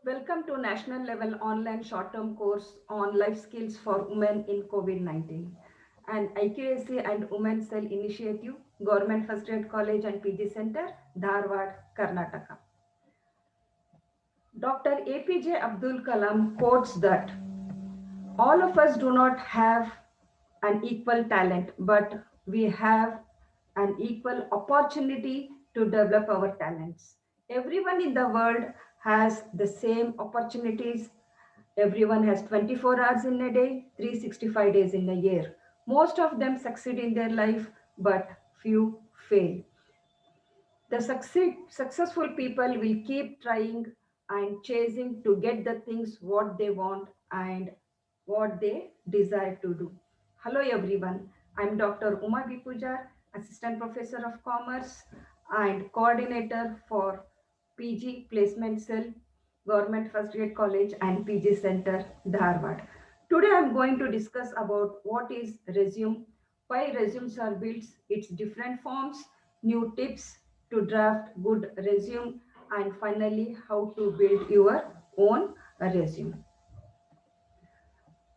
Welcome to national level online short-term course on life skills for women in COVID-19. An IQAC and Women Cell Initiative, Government First Aid College and PG Center, Dharwad, Karnataka. Dr. APJ Abdul Kalam quotes that all of us do not have an equal talent, but we have an equal opportunity to develop our talents. Everyone in the world has the same opportunities. Everyone has 24 hours in a day, 365 days in a year. Most of them succeed in their life, but few fail. The successful people will keep trying and chasing to get the things what they want and what they desire to do. Hello everyone, I'm Dr. Uma B. Pujar, Assistant Professor of Commerce and Coordinator for PG Placement Cell, Government First Grade College and PG Center, Dharwad. Today I'm going to discuss about what is resume, why resumes are built, its different forms, new tips to draft good resume, and finally how to build your own resume.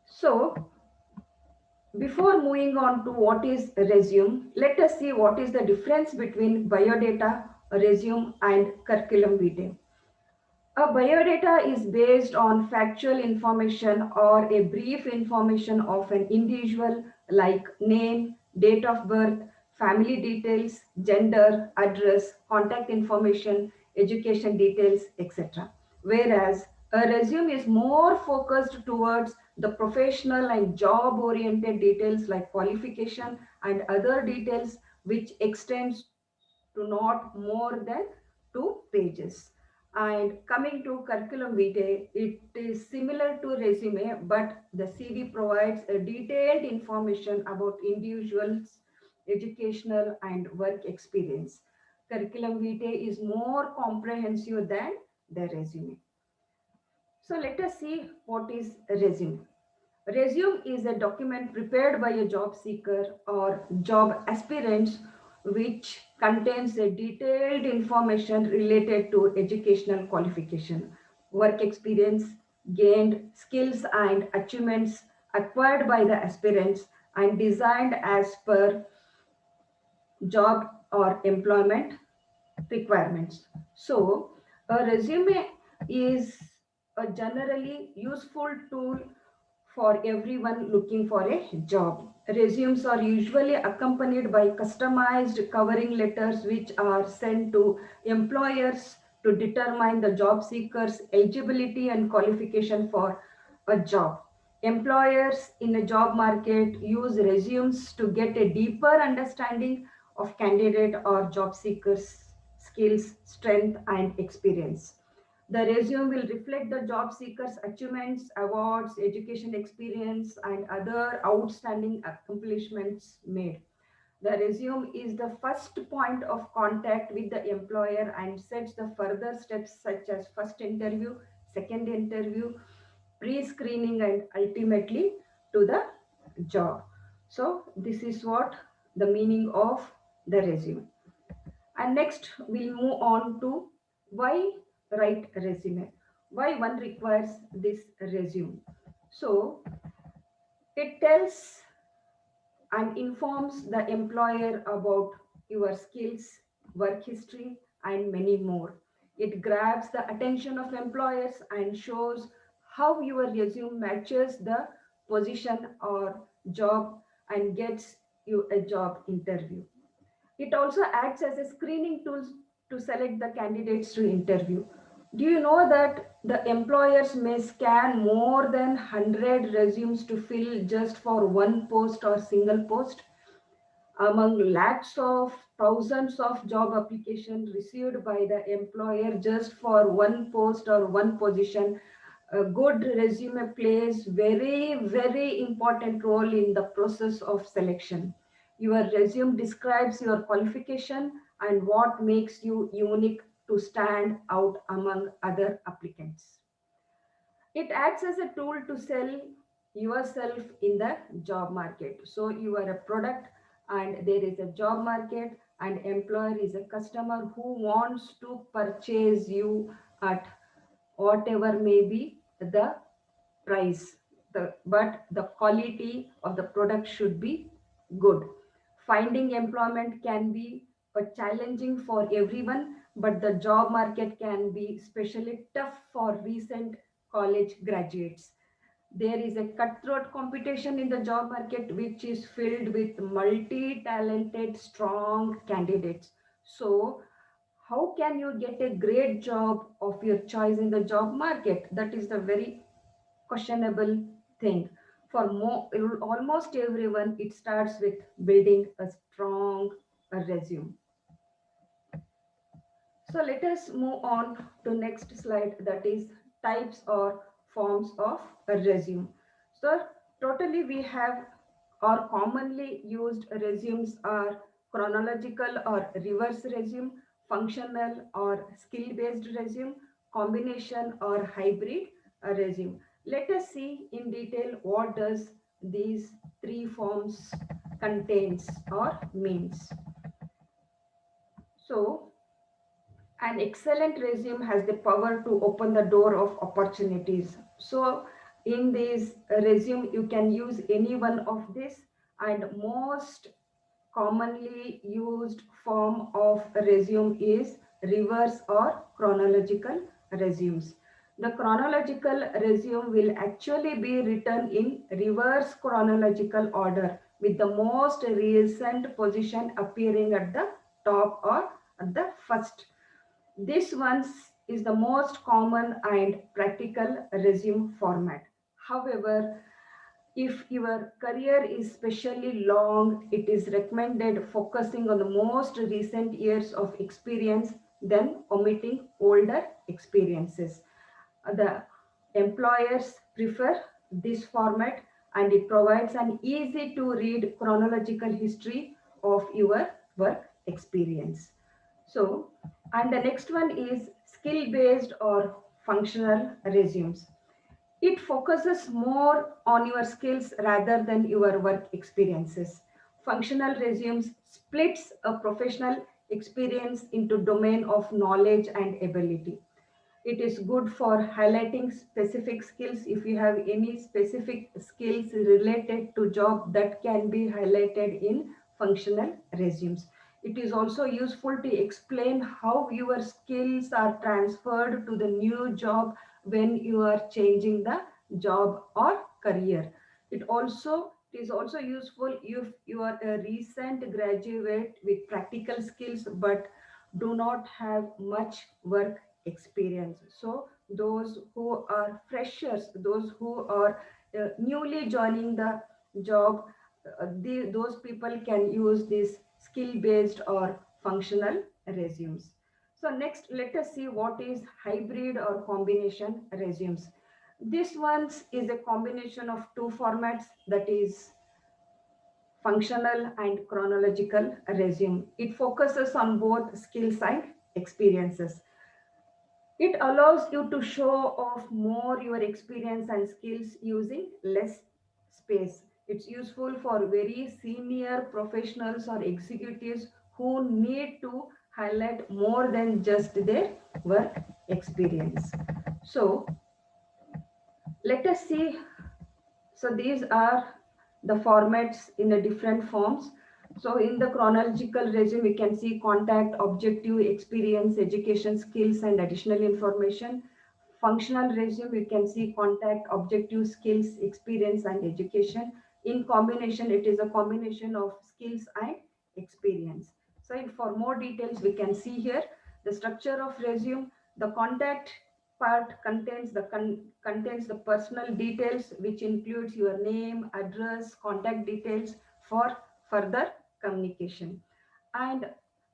So before moving on to what is resume, let us see what is the difference between biodata, resume, and curriculum vitae. A biodata is based on factual information or a brief information of an individual like name, date of birth, family details, gender, address, contact information, education details, etc. Whereas a resume is more focused towards the professional and job oriented details like qualification and other details which extends to not more than 2 pages. And coming to curriculum vitae, it is similar to resume, but the CV provides a detailed information about individuals' educational and work experience. Curriculum vitae is more comprehensive than the resume. So let us see what is a resume. Resume is a document prepared by a job seeker or job aspirants which contains a detailed information related to educational qualification, work experience, gained skills and achievements acquired by the aspirants and designed as per job or employment requirements. So, a resume is a generally useful tool for everyone looking for a job. Resumes are usually accompanied by customized covering letters which are sent to employers to determine the job seeker's eligibility and qualification for a job. Employers in a job market use resumes to get a deeper understanding of candidate or job seekers' skills, strength, and experience. The resume will reflect the job seeker's achievements, awards, education experience, and other outstanding accomplishments made. The resume is the first point of contact with the employer and sets the further steps such as first interview, second interview, pre-screening, and ultimately to the job. So this is what the meaning of the resume. And next we'll move on to why write resume. Why one requires this resume. So it tells and informs the employer about your skills, work history, and many more. It grabs the attention of employers and shows how your resume matches the position or job and gets you a job interview. It also acts as a screening tool to select the candidates to interview. Do you know that the employers may scan more than 100 resumes to fill just for one post or single post? Among lakhs of thousands of job applications received by the employer just for one post or one position, a good resume plays very important role in the process of selection. Your resume describes your qualification and what makes you unique to stand out among other applicants. It acts as a tool to sell yourself in the job market. So you are a product and there is a job market and employer is a customer who wants to purchase you at whatever may be the price, but the quality of the product should be good. Finding employment can be challenging for everyone, but the job market can be especially tough for recent college graduates. There is a cutthroat competition in the job market, which is filled with multi talented, strong candidates. So, how can you get a great job of your choice in the job market? That is the very questionable thing. For almost everyone, it starts with building a strong resume. So let us move on to next slide, that is types or forms of a resume. So totally we have, or commonly used resumes are chronological or reverse resume, functional or skill based resume, combination or hybrid resume. Let us see in detail what does these three forms contains or means. So an excellent resume has the power to open the door of opportunities. So in this resume, you can use any one of this, and most commonly used form of resume is reverse or chronological resumes. The chronological resume will actually be written in reverse chronological order, with the most recent position appearing at the top or at the first. This one is the most common and practical resume format. However, if your career is especially long, it is recommended focusing on the most recent years of experience than omitting older experiences. The employers prefer this format, and it provides an easy to read chronological history of your work experience. So, and the next one is skill based or functional resumes. It focuses more on your skills rather than your work experiences. Functional resumes splits a professional experience into domain of knowledge and ability. It is good for highlighting specific skills. If you have any specific skills related to job, that can be highlighted in functional resumes. It is also useful to explain how your skills are transferred to the new job when you are changing the job or career. It is also useful if you are a recent graduate with practical skills but do not have much work experience. So those who are freshers, those who are newly joining the job, those people can use this skill based or functional resumes. So next, let us see what is hybrid or combination resumes. This one is a combination of two formats, that is functional and chronological resume. It focuses on both skills and experiences. It allows you to show off more your experience and skills using less space. It's useful for very senior professionals or executives who need to highlight more than just their work experience. So, let us see. So these are the formats in the different forms. So in the chronological resume, we can see contact, objective, experience, education, skills, and additional information. Functional resume, we can see contact, objective, skills, experience, and education. In combination, it is a combination of skills and experience. So for more details, we can see here the structure of resume. The contact part contains the personal details, which includes your name, address, contact details for further communication. And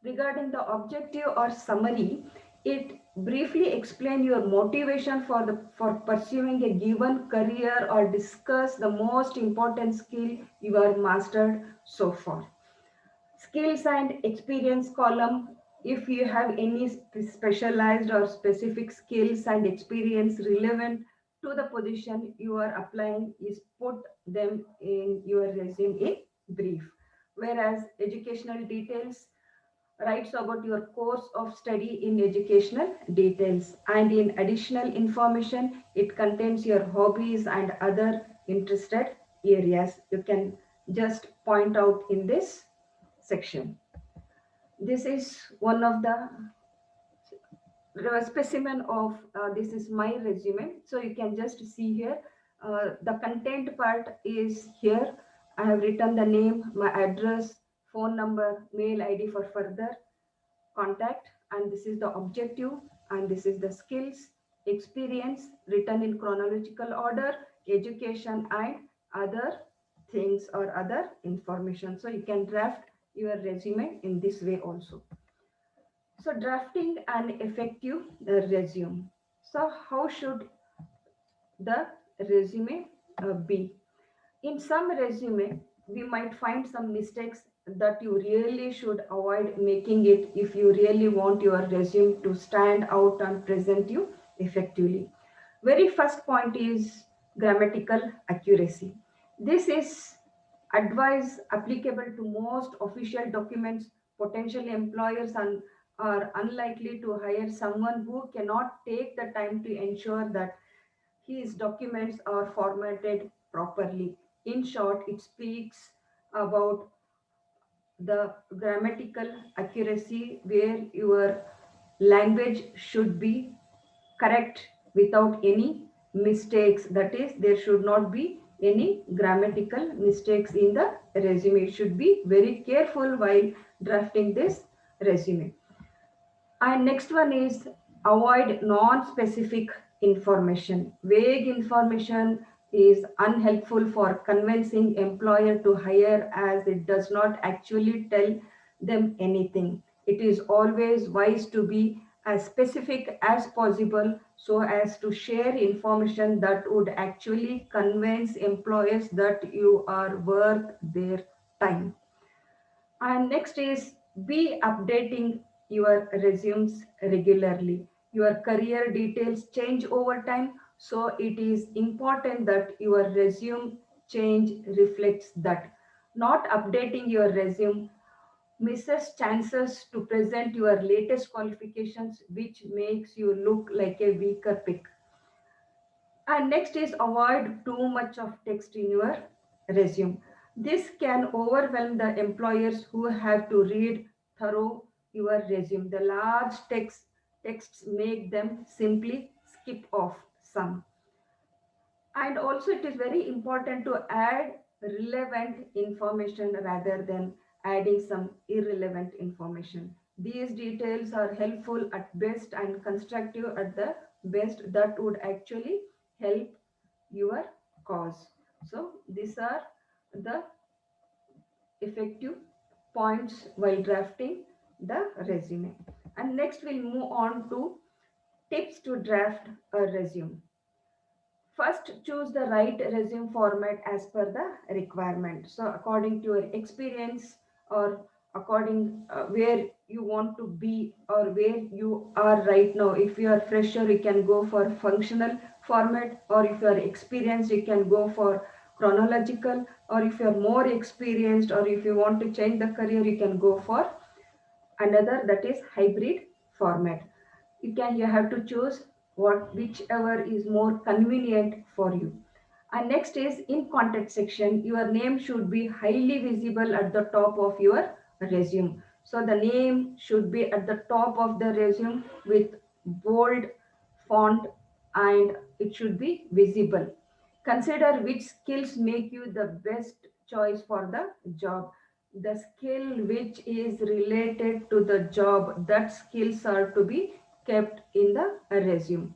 regarding the objective or summary, it briefly explain your motivation for pursuing a given career or discuss the most important skill you are mastered so far. Skills and experience column, if you have any specialized or specific skills and experience relevant to the position you are applying, is put them in your resume in brief. Whereas educational details, writes about your course of study in educational details, and in additional information it contains your hobbies and other interested areas. You can just point out in this section. This is one of the specimen of this is my resume. So you can just see here, the content part is here. I have written the name, my address, phone number, mail id for further contact, and this is the objective, and this is the skills, experience written in chronological order, education, and other things or other information. So you can draft your resume in this way also. So drafting an effective resume. So how should the resume be? In some resume, we might find some mistakes that you really should avoid making it if you really want your resume to stand out and present you effectively. Very first point is grammatical accuracy. This is advice applicable to most official documents. Potential employers are unlikely to hire someone who cannot take the time to ensure that his documents are formatted properly. In short, it speaks about the grammatical accuracy where your language should be correct without any mistakes. That is, there should not be any grammatical mistakes in the resume. You should be very careful while drafting this resume. And next one is avoid non-specific information. Vague information is unhelpful for convincing employer to hire, as it does not actually tell them anything. It is always wise to be as specific as possible so as to share information that would actually convince employers that you are worth their time. And next is be updating your resumes regularly. Your career details change over time, so it is important that your resume change reflects that. Not updating your resume misses chances to present your latest qualifications, which makes you look like a weaker pick. And next is avoid too much of text in your resume. This can overwhelm the employers who have to read through your resume. The large texts make them simply skip off some. And also it is very important to add relevant information rather than adding some irrelevant information. These details are helpful at best and constructive at the best, that would actually help your cause. So these are the effective points while drafting the resume. And next we'll move on to tips to draft a resume. First, choose the right resume format as per the requirement. So, according to your experience, or according where you want to be or where you are right now. If you are fresher, you can go for functional format, or if you are experienced, you can go for chronological, or if you are more experienced, or if you want to change the career, you can go for another, that is hybrid format. You have to choose what whichever is more convenient for you. And next is in contact section, your name should be highly visible at the top of your resume. So the name should be at the top of the resume with bold font, and it should be visible. Consider which skills make you the best choice for the job. The skill which is related to the job, that skills are to be kept in the resume.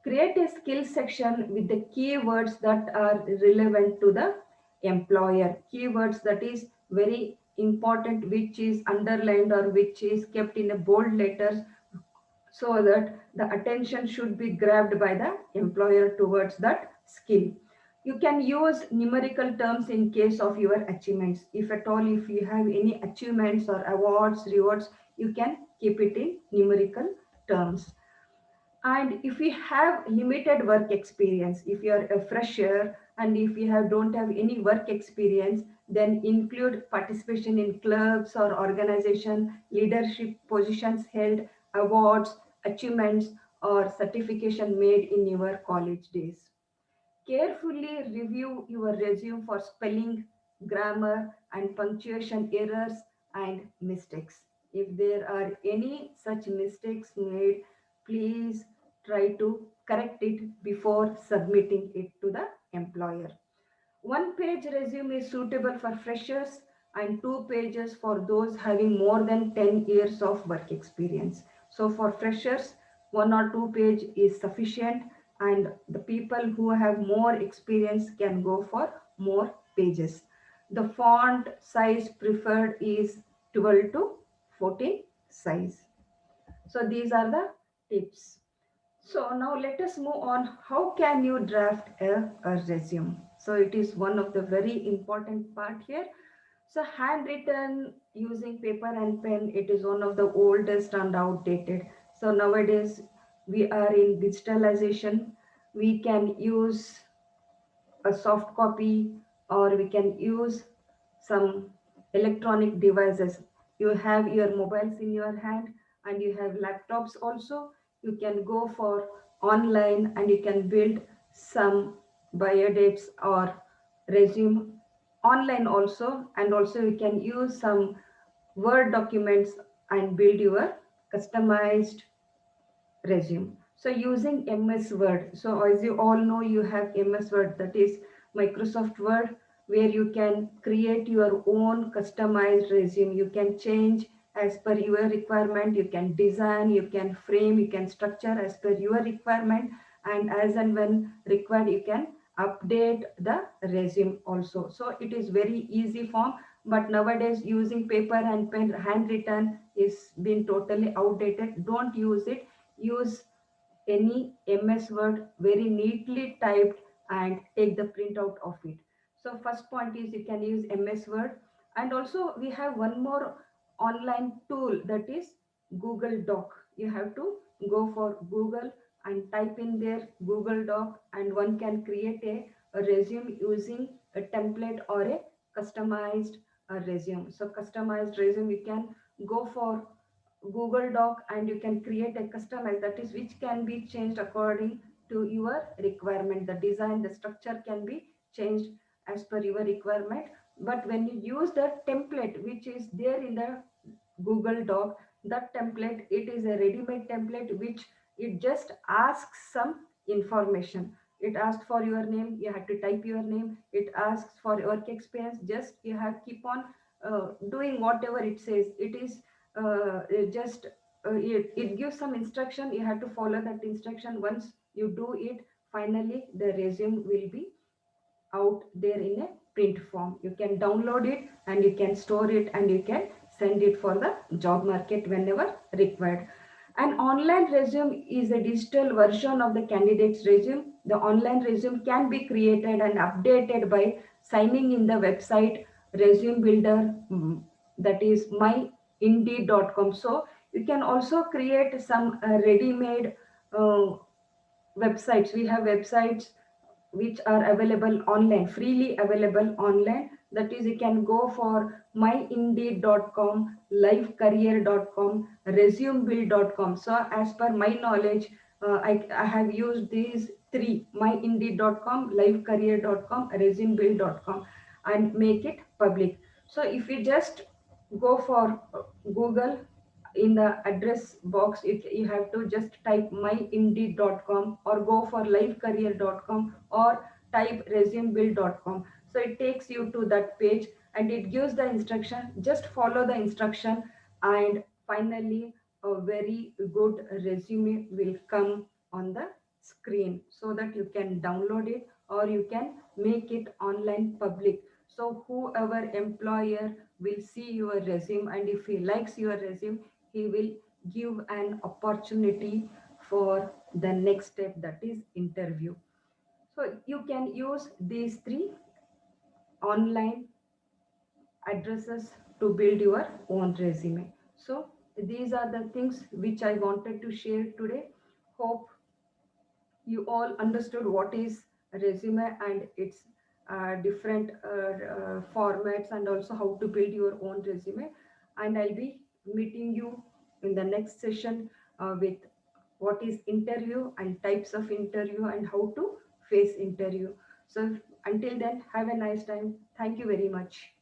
Create a skill section with the keywords that are relevant to the employer. Keywords that is very important, which is underlined or which is kept in a bold letters, so that the attention should be grabbed by the employer towards that skill. You can use numerical terms in case of your achievements. If at all, if you have any achievements or awards, rewards, you can keep it in numerical terms. And if we have limited work experience, if you are a fresher and if you don't have any work experience, Then include participation in clubs or organization, leadership positions held, awards, achievements, or certification made in your college days. Carefully review your resume for spelling, grammar, and punctuation errors and mistakes. If there are any such mistakes made, please try to correct it before submitting it to the employer. One page resume is suitable for freshers and two pages for those having more than 10 years of work experience. So for freshers, one or two page is sufficient, and the people who have more experience can go for more pages. The font size preferred is 12 to 14 size. So these are the tips. So now let us move on. How can you draft a resume? So it is one of the very important part here. So handwritten using paper and pen, it is one of the oldest and outdated. So nowadays we are in digitalization. We can use a soft copy, or we can use some electronic devices. You have your mobiles in your hand and you have laptops also. You can go for online and you can build some biodates or resume online also, and also you can use some word documents and build your customized resume. So using MS Word. So as you all know, you have MS Word, that is Microsoft Word, where you can create your own customized resume. You can change as per your requirement. You can design, you can frame, you can structure as per your requirement. And as and when required, you can update the resume also. So it is very easy form. But nowadays using paper and pen handwritten is been totally outdated. Don't use it. Use any MS Word, very neatly typed, and take the printout of it. So first point is you can use MS Word, and also we have one more online tool, that is Google Doc. You have to go for Google and type in there Google Doc, and one can create a resume using a template or a customized resume. So customized resume you can go for Google Doc, and you can create a customize, that is which can be changed according to your requirement. The design, the structure can be changed as per your requirement. But when you use the template which is there in the Google Doc, that template, it is a ready-made template which it just asks some information. It asks for your name, you have to type your name. It asks for work experience, just you have keep on doing whatever it says. It is just it gives some instruction, you have to follow that instruction. Once you do it, finally the resume will be out there in a print form. You can download it and you can store it and you can send it for the job market whenever required. An online resume is a digital version of the candidate's resume. The online resume can be created and updated by signing in the website resume builder, that is myindeed.com. So you can also create some ready-made uh, websites. We have websites which are available online, freely available online. That is, you can go for myindeed.com, livecareer.com, resumebuild.com. So as per my knowledge, I have used these three: myindeed.com, livecareer.com, resumebuild.com, and make it public. So if you just go for Google, in the address box, you have to just type myindeed.com or go for livecareer.com or type resumebuild.com. So it takes you to that page and it gives the instruction. Just follow the instruction, and finally a very good resume will come on the screen, so that you can download it or you can make it online public. So whoever employer will see your resume, and if he likes your resume, he will give an opportunity for the next step, that is interview. So you can use these three online addresses to build your own resume. So these are the things which I wanted to share today. Hope you all understood what is resume and its different formats, and also how to build your own resume. And I'll be meeting you in the next session with what is interview and types of interview and how to face interview. So until then, have a nice time. Thank you very much.